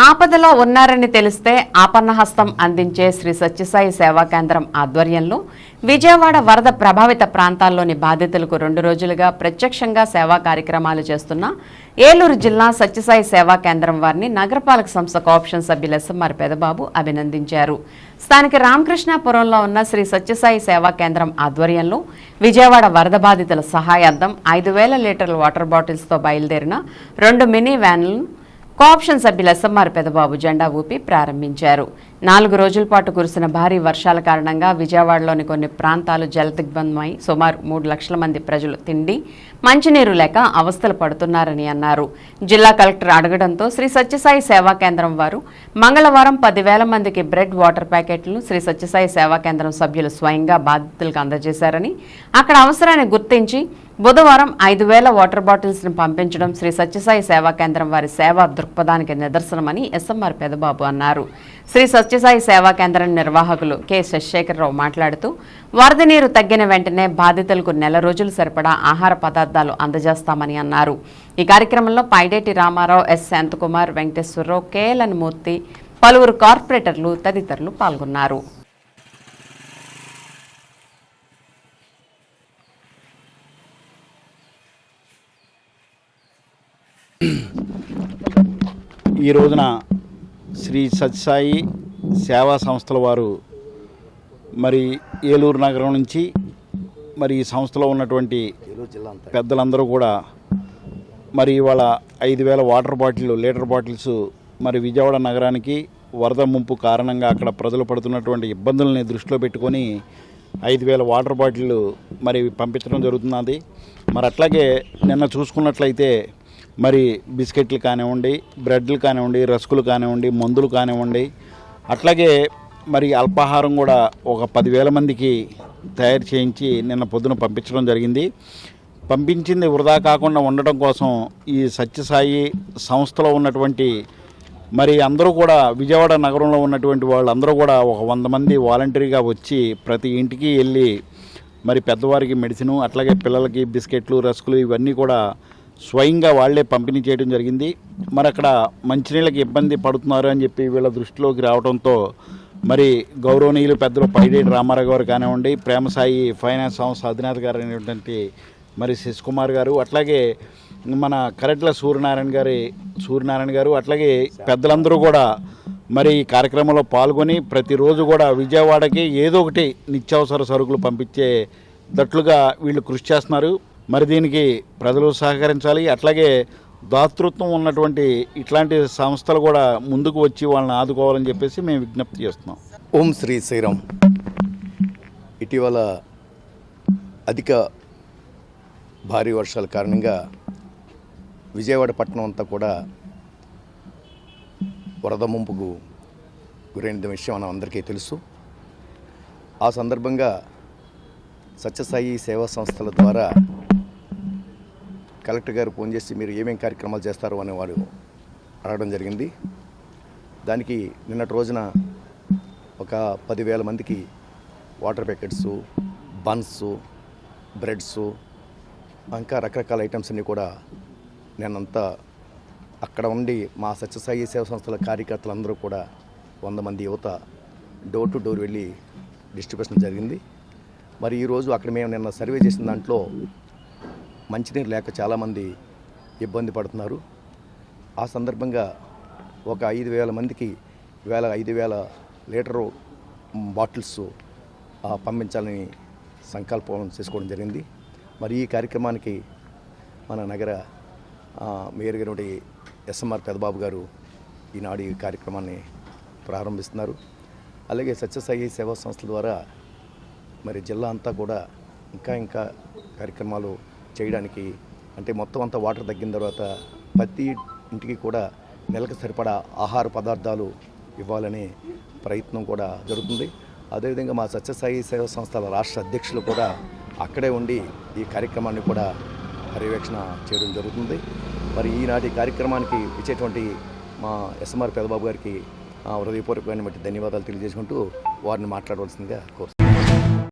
ఆపదలో ఉన్నారని తెలిస్తే ఆపన్నహస్తం అందించే శ్రీ సత్యసాయి సేవా కేంద్రం ఆధ్వర్యంలో విజయవాడ వరద ప్రభావిత ప్రాంతాల్లోని బాధితులకు 2 రోజులుగా ప్రత్యక్షంగా సేవా కార్యక్రమాలు చేస్తున్న ఏలూరు జిల్లా సత్యసాయి సేవా కేంద్రం వారిని నగరపాలక సంస్థ కోఆప్షన్ సభ్యులు ఎస్ఎంఆర్ పెదబాబు అభినందించారు. స్థానిక రామకృష్ణాపురంలో ఉన్న శ్రీ సత్యసాయి సేవా కేంద్రం ఆధ్వర్యంలో విజయవాడ వరద బాధితుల సహాయార్థం 5,000 లీటర్ల వాటర్ బాటిల్స్తో బయలుదేరిన 2 మినీ వ్యాన్లను కోఆప్షన్ సభ్యులు ఎస్ఎంఆర్ పెదబాబు జెండా ఊపి ప్రారంభించారు. 4 రోజుల పాటు కురిసిన భారీ వర్షాల కారణంగా విజయవాడలోని కొన్ని ప్రాంతాలు జలదిగ్బంధమై సుమారు 3 లక్షల మంది ప్రజలు తిండి, మంచినీరు లేక అవస్థలు పడుతున్నారని అన్నారు. జిల్లా కలెక్టర్ అడగడంతో శ్రీ సత్యసాయి సేవా కేంద్రం వారు మంగళవారం 10,000 మందికి బ్రెడ్, వాటర్ ప్యాకెట్లను శ్రీ సత్యసాయి సేవా కేంద్రం సభ్యులు స్వయంగా బాధితులకు అందజేశారని, అక్కడ అవసరాన్ని గుర్తించి బుధవారం 5,000 వాటర్ బాటిల్స్ ను పంపించడం శ్రీ సత్యసాయి సేవా కేంద్రం వారి సేవా దృక్పథానికి నిదర్శనమని ఎస్ఎంఆర్ పెదబాబు అన్నారు. శ్రీ సత్యసాయి సేవా కేంద్రం నిర్వాహకులు కె శశిశేఖరరావు మాట్లాడుతూ వరద నీరు తగ్గిన వెంటనే బాధితులకు 1 రోజులు సరిపడా ఆహార పదార్థాలు అందజేస్తామని అన్నారు. ఈ కార్యక్రమంలో పైడేటి రామారావు, ఎస్ శాంతకుమార్, వెంకటేశ్వరరావు, కేఎల్ఎన్ మూర్తి, పలువురు కార్పొరేటర్లు తదితరులు పాల్గొన్నారు. ఈ రోజున శ్రీ సత్యసాయి సేవా సంస్థల వారు మరి ఏలూరు నగరం నుంచి మరి ఈ సంస్థలో ఉన్నటువంటి పెద్దలందరూ కూడా మరి ఇవాళ 5,000 వాటర్ బాటిల్, లీటర్ బాటిల్స్ మరి విజయవాడ నగరానికి వరద ముంపు కారణంగా అక్కడ ప్రజలు పడుతున్నటువంటి ఇబ్బందులని దృష్టిలో పెట్టుకొని 5,000 వాటర్ బాటిల్ మరి పంపించడం జరుగుతున్నది. మరి అట్లాగే నిన్న చూసుకున్నట్లయితే మరి బిస్కెట్లు కానివ్వండి, బ్రెడ్లు కానివ్వండి, రస్కులు కానివ్వండి, మందులు కానివ్వండి, అట్లాగే మరి అల్పాహారం కూడా ఒక 10,000 మందికి తయారు చేయించి నిన్న పొద్దున పంపించడం జరిగింది. పంపించింది వృధా కాకుండా ఉండటం కోసం ఈ సత్యసాయి సంస్థలో ఉన్నటువంటి మరి అందరూ కూడా విజయవాడ నగరంలో ఉన్నటువంటి వాళ్ళందరూ కూడా ఒక 100 మంది వాలంటరీగా వచ్చి ప్రతి ఇంటికి వెళ్ళి మరి పెద్దవారికి మెడిసిను, అట్లాగే పిల్లలకి బిస్కెట్లు, రస్కులు ఇవన్నీ కూడా స్వయంగా వాళ్లే పంపిణీ చేయడం జరిగింది. మరి అక్కడ మంచినీళ్ళకి ఇబ్బంది పడుతున్నారు అని చెప్పి వీళ్ళ దృష్టిలోకి రావడంతో మరి గౌరవనీయులు పెద్దలు పైడేటి రామారావు గారు కానివ్వండి, ప్రేమసాయి ఫైనాన్స్ సంస్థ అధినేత గారు అయినటువంటి మరి శశికుమార్ గారు, అట్లాగే మన కరెట్ల సూర్యనారాయణ గారు అట్లాగే పెద్దలందరూ కూడా మరి ఈ కార్యక్రమంలో పాల్గొని ప్రతిరోజు కూడా విజయవాడకి ఏదో ఒకటి నిత్యావసర సరుకులు పంపించేటట్లుగా వీళ్ళు కృషి చేస్తున్నారు. మరి దీనికి ప్రజలు సహకరించాలి. అట్లాగే దాతృత్వం ఉన్నటువంటి ఇట్లాంటి సంస్థలు కూడా ముందుకు వచ్చి వాళ్ళని ఆదుకోవాలని చెప్పేసి మేము విజ్ఞప్తి చేస్తున్నాం. ఓం శ్రీ శ్రీరామ్. ఇటీవల అధిక భారీ వర్షాల కారణంగా విజయవాడ పట్టణం అంతా కూడా వరద ముంపుకు గురైన విషయం మనం అందరికీ తెలుసు. ఆ సందర్భంగా సత్యసాయి సేవా సంస్థల ద్వారా కలెక్టర్ గారు ఫోన్ చేసి మీరు ఏమేం కార్యక్రమాలు చేస్తారు అని వారు అడగడం జరిగింది. దానికి నిన్నటి రోజున ఒక 10,000 మందికి వాటర్ ప్యాకెట్స్, బన్స్, బ్రెడ్స్ ఇంకా రకరకాల ఐటమ్స్ అన్నీ కూడా నేనంతా అక్కడ ఉండి మా సత్యసాయి సేవా సంస్థల కార్యకర్తలందరూ కూడా 100 మంది యువత డోర్ టు డోర్ వెళ్ళి డిస్ట్రిబ్యూషన్ జరిగింది. మరి ఈరోజు అక్కడ మేము నిన్న సర్వే చేసిన దాంట్లో మంచినీరు లేక చాలామంది ఇబ్బంది పడుతున్నారు. ఆ సందర్భంగా ఒక 5,000 మందికి 5,000 లీటరు బాటిల్స్ పంపించాలని సంకల్పం చేసుకోవడం జరిగింది. మరి ఈ కార్యక్రమానికి మన నగర మేయర్ గారి ఎస్ఎంఆర్ పెదబాబు గారు ఈనాడు ఈ కార్యక్రమాన్ని ప్రారంభిస్తున్నారు. అలాగే సత్యసాయి సేవా సంస్థల ద్వారా మరి జిల్లా అంతా కూడా ఇంకా కార్యక్రమాలు చేయడానికి, అంటే మొత్తం అంతా వాటర్ తగ్గిన తర్వాత ప్రతి ఇంటికి కూడా నెలకు సరిపడా ఆహార పదార్థాలు ఇవ్వాలనే ప్రయత్నం కూడా జరుగుతుంది. అదేవిధంగా మా సత్యసాయి సేవా సంస్థల రాష్ట్ర అధ్యక్షులు కూడా అక్కడే ఉండి ఈ కార్యక్రమాన్ని కూడా పర్యవేక్షణ చేయడం జరుగుతుంది. మరి ఈనాటి కార్యక్రమానికి ఇచ్చేటువంటి మా ఎస్ఎంఆర్ పెదబాబు గారికి హృదయపూర్వకమైన ధన్యవాదాలు తెలియజేసుకుంటూ వారిని మాట్లాడవలసిందిగా కోరుతున్నాను.